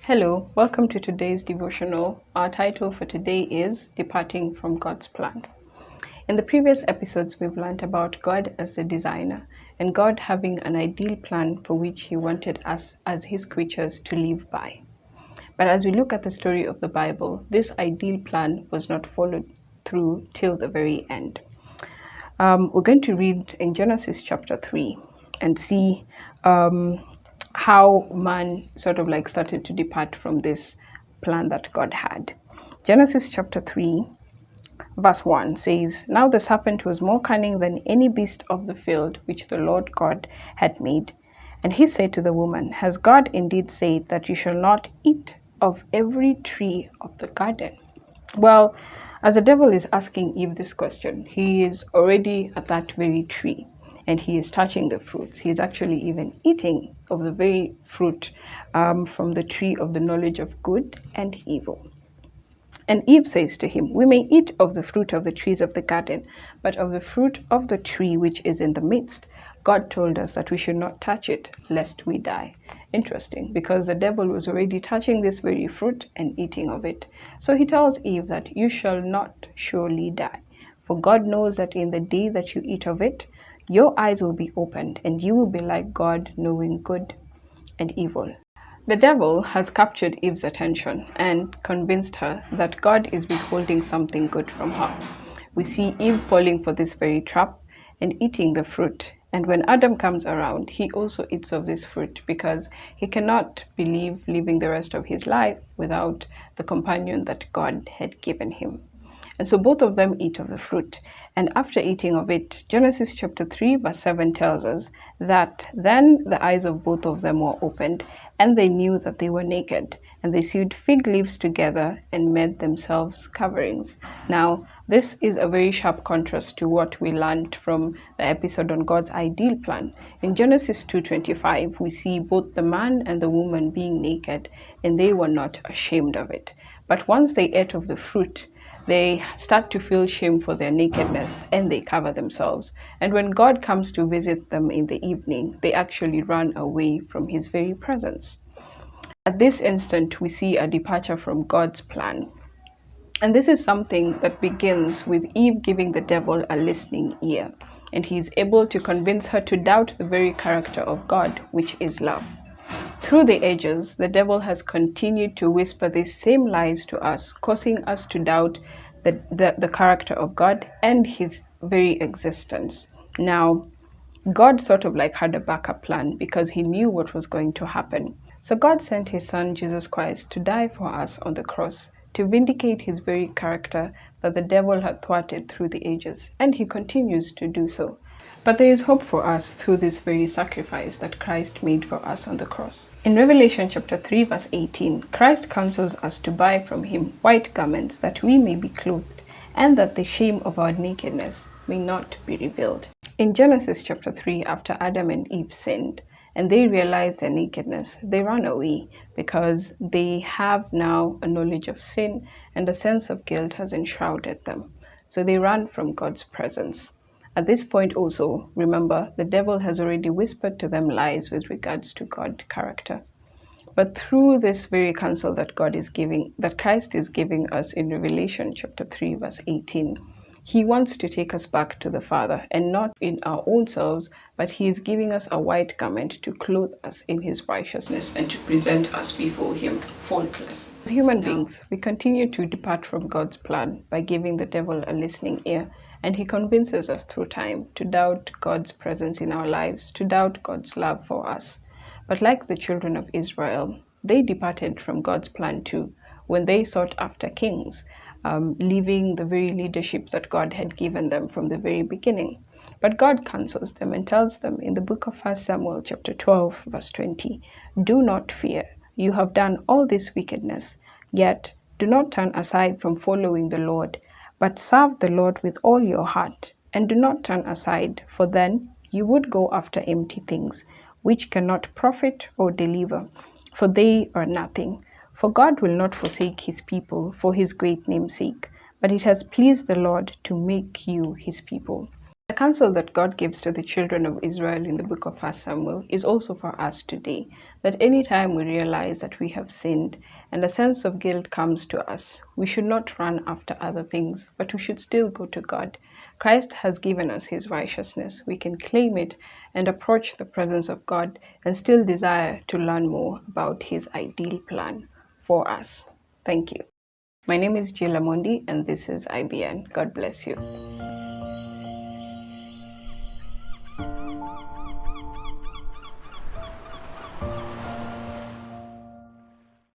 Hello, welcome to today's devotional. Our title for today is Departing from God's Plan. In the previous episodes, we've learned about God as the designer and God having an ideal plan for which He wanted us as His creatures to live by. But as we look at the story of the Bible, this ideal plan was not followed through till the very end. We're going to read in Genesis chapter 3 and see how man started to depart from this plan that God had. Genesis chapter 3, verse 1 says, Now the serpent was more cunning than any beast of the field which the Lord God had made. And he said to the woman, Has God indeed said that you shall not eat of every tree of the garden? Well, as the devil is asking Eve this question, he is already at that very tree and he is touching the fruits. He is actually even eating of the very fruit from the tree of the knowledge of good and evil. And Eve says to him, We may eat of the fruit of the trees of the garden, but of the fruit of the tree which is in the midst, God told us that we should not touch it, lest we die. Interesting, because the devil was already touching this very fruit and eating of it. So he tells Eve that you shall not surely die. For God knows that in the day that you eat of it, your eyes will be opened, and you will be like God, knowing good and evil. The devil has captured Eve's attention and convinced her that God is withholding something good from her. We see Eve falling for this very trap and eating the fruit. And when Adam comes around, he also eats of this fruit because he cannot believe living the rest of his life without the companion that God had given him. And so both of them eat of the fruit. And after eating of it, Genesis chapter 3, verse 7 tells us that then the eyes of both of them were opened, and they knew that they were naked. And they sewed fig leaves together and made themselves coverings. Now, this is a very sharp contrast to what we learned from the episode on God's ideal plan. In Genesis 2:25, we see both the man and the woman being naked, and they were not ashamed of it. But once they ate of the fruit, they start to feel shame for their nakedness and they cover themselves. And when God comes to visit them in the evening, they actually run away from His very presence. At this instant, we see a departure from God's plan. And this is something that begins with Eve giving the devil a listening ear. And he is able to convince her to doubt the very character of God, which is love. Through the ages, the devil has continued to whisper these same lies to us, causing us to doubt the character of God and His very existence. Now, God had a backup plan because He knew what was going to happen. So God sent His Son, Jesus Christ, to die for us on the cross, to vindicate His very character that the devil had thwarted through the ages, and He continues to do so. But there is hope for us through this very sacrifice that Christ made for us on the cross. In Revelation chapter 3 verse 18, Christ counsels us to buy from Him white garments that we may be clothed, and that the shame of our nakedness may not be revealed. In Genesis chapter 3, after Adam and Eve sinned, and they realized their nakedness, they ran away because they have now a knowledge of sin and a sense of guilt has enshrouded them. So they ran from God's presence. At this point also, remember, the devil has already whispered to them lies with regards to God's character. But through this very counsel that Christ is giving us in Revelation chapter 3, verse 18, He wants to take us back to the Father, and not in our own selves, but He is giving us a white garment to clothe us in His righteousness and to present us before Him faultless. As human beings, we continue to depart from God's plan by giving the devil a listening ear, and he convinces us through time to doubt God's presence in our lives, to doubt God's love for us. But like the children of Israel, they departed from God's plan too, when they sought after kings, leaving the very leadership that God had given them from the very beginning. But God counsels them and tells them in the book of 1 Samuel chapter 12, verse 20, Do not fear, you have done all this wickedness, yet do not turn aside from following the Lord, but serve the Lord with all your heart, and do not turn aside, for then you would go after empty things, which cannot profit or deliver, for they are nothing. For God will not forsake His people for His great name's sake, but it has pleased the Lord to make you His people. The counsel that God gives to the children of Israel in the book of 1 Samuel is also for us today, that any time we realize that we have sinned and a sense of guilt comes to us, we should not run after other things, but we should still go to God. Christ has given us his righteousness. We can claim it and approach the presence of God and still desire to learn more about his ideal plan for us. Thank you. My name is Jill Amondi, and this is IBN. God bless you.